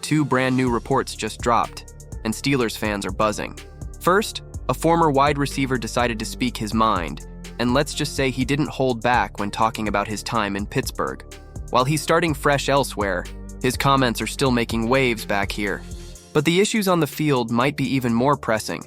two brand new reports just dropped, and Steelers fans are buzzing. First, a former wide receiver decided to speak his mind, and let's just say he didn't hold back when talking about his time in Pittsburgh. While he's starting fresh elsewhere, his comments are still making waves back here. But the issues on the field might be even more pressing.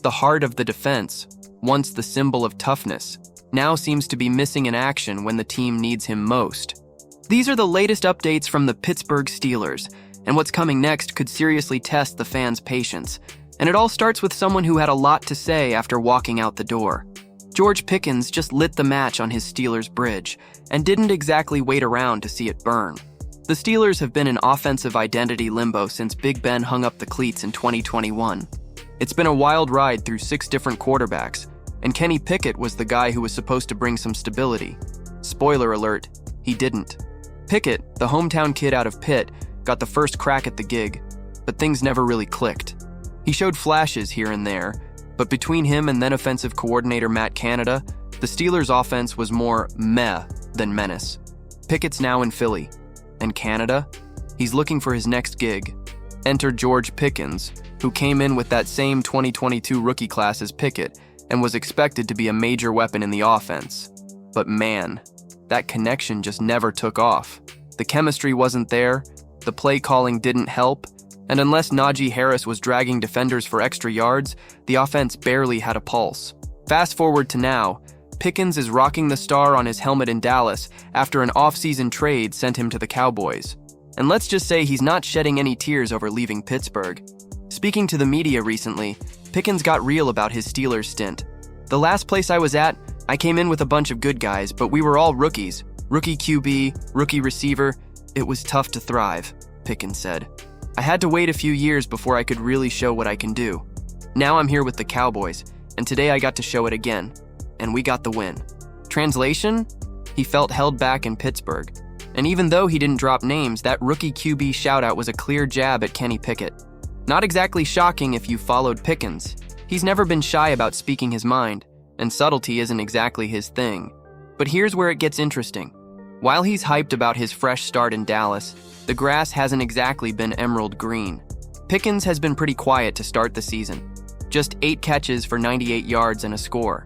The heart of the defense, once the symbol of toughness, now seems to be missing in action when the team needs him most. These are the latest updates from the Pittsburgh Steelers, and what's coming next could seriously test the fans' patience. And it all starts with someone who had a lot to say after walking out the door. George Pickens just lit the match on his Steelers bridge and didn't exactly wait around to see it burn. The Steelers have been in offensive identity limbo since Big Ben hung up the cleats in 2021. It's been a wild ride through 6 different quarterbacks, and Kenny Pickett was the guy who was supposed to bring some stability. Spoiler alert, he didn't. Pickett, the hometown kid out of Pitt, got the first crack at the gig, but things never really clicked. He showed flashes here and there, but between him and then offensive coordinator Matt Canada, the Steelers' offense was more meh than menace. Pickett's now in Philly. And Canada? He's looking for his next gig. Enter George Pickens, who came in with that same 2022 rookie class as Pickett and was expected to be a major weapon in the offense. But man, that connection just never took off. The chemistry wasn't there, the play calling didn't help, and unless Najee Harris was dragging defenders for extra yards, the offense barely had a pulse. Fast forward to now, Pickens is rocking the star on his helmet in Dallas after an off-season trade sent him to the Cowboys. And let's just say he's not shedding any tears over leaving Pittsburgh. Speaking to the media recently, Pickens got real about his Steelers stint. "The last place I was at, I came in with a bunch of good guys, but we were all rookies. Rookie QB, rookie receiver. It was tough to thrive," Pickens said. "I had to wait a few years before I could really show what I can do. Now I'm here with the Cowboys, and today I got to show it again. And we got the win." Translation? He felt held back in Pittsburgh. And even though he didn't drop names, that rookie QB shoutout was a clear jab at Kenny Pickett. Not exactly shocking if you followed Pickens. He's never been shy about speaking his mind, and subtlety isn't exactly his thing. But here's where it gets interesting. While he's hyped about his fresh start in Dallas, the grass hasn't exactly been emerald green. Pickens has been pretty quiet to start the season. Just 8 catches for 98 yards and a score.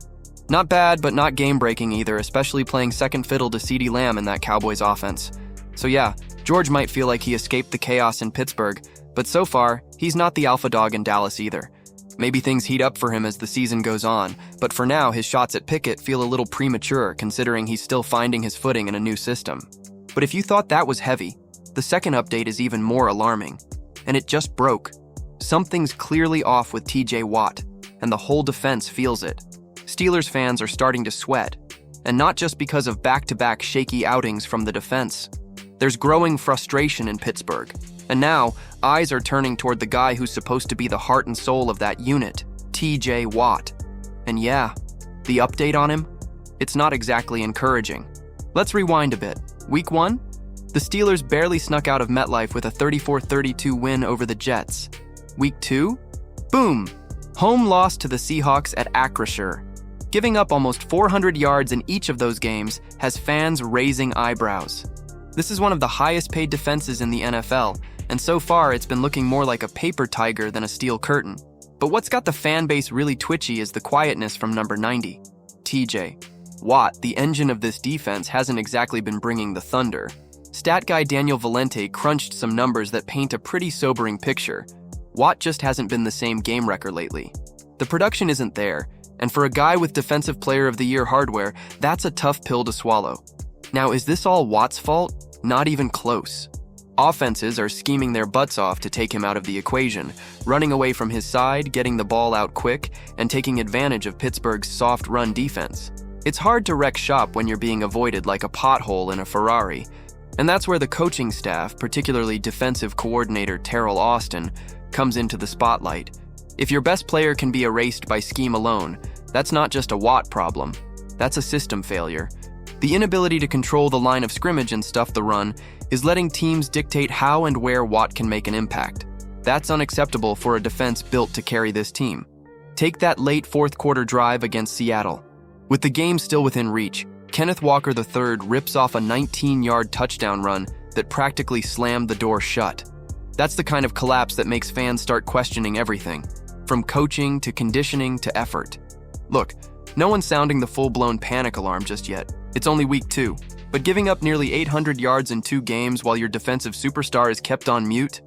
Not bad, but not game-breaking either, especially playing second fiddle to CeeDee Lamb in that Cowboys offense. So yeah, George might feel like he escaped the chaos in Pittsburgh, but so far, he's not the alpha dog in Dallas either. Maybe things heat up for him as the season goes on, but for now, his shots at Pickett feel a little premature considering he's still finding his footing in a new system. But if you thought that was heavy, the second update is even more alarming. And it just broke. Something's clearly off with TJ Watt, and the whole defense feels it. Steelers fans are starting to sweat, and not just because of back-to-back shaky outings from the defense. There's growing frustration in Pittsburgh, and now eyes are turning toward the guy who's supposed to be the heart and soul of that unit, TJ Watt. And yeah, the update on him? It's not exactly encouraging. Let's rewind a bit. Week 1? The Steelers barely snuck out of MetLife with a 34-32 win over the Jets. Week 2? Boom! Home loss to the Seahawks at Acrisure. Giving up almost 400 yards in each of those games has fans raising eyebrows. This is one of the highest-paid defenses in the NFL, and so far it's been looking more like a paper tiger than a steel curtain. But what's got the fan base really twitchy is the quietness from number 90, TJ Watt. The engine of this defense hasn't exactly been bringing the thunder. Stat guy Daniel Valente crunched some numbers that paint a pretty sobering picture. Watt just hasn't been the same game wrecker lately. The production isn't there, and for a guy with Defensive Player of the Year hardware, that's a tough pill to swallow. Now, is this all Watt's fault? Not even close. Offenses are scheming their butts off to take him out of the equation, running away from his side, getting the ball out quick, and taking advantage of Pittsburgh's soft run defense. It's hard to wreck shop when you're being avoided like a pothole in a Ferrari, and that's where the coaching staff, particularly defensive coordinator Terrell Austin, comes into the spotlight. If your best player can be erased by scheme alone, that's not just a Watt problem, that's a system failure. The inability to control the line of scrimmage and stuff the run is letting teams dictate how and where Watt can make an impact. That's unacceptable for a defense built to carry this team. Take that late fourth quarter drive against Seattle. With the game still within reach, Kenneth Walker III rips off a 19-yard touchdown run that practically slammed the door shut. That's the kind of collapse that makes fans start questioning everything, from coaching to conditioning to effort. Look, no one's sounding the full-blown panic alarm just yet. It's only week 2. But giving up nearly 800 yards in 2 games while your defensive superstar is kept on mute?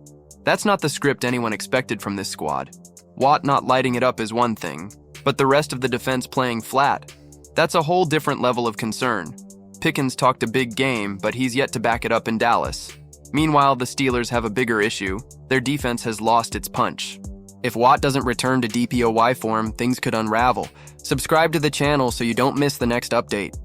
That's not the script anyone expected from this squad. Watt not lighting it up is one thing, but the rest of the defense playing flat. That's a whole different level of concern. Pickens talked a big game, but he's yet to back it up in Dallas. Meanwhile, the Steelers have a bigger issue. Their defense has lost its punch. If Watt doesn't return to DPOY form, things could unravel. Subscribe to the channel so you don't miss the next update.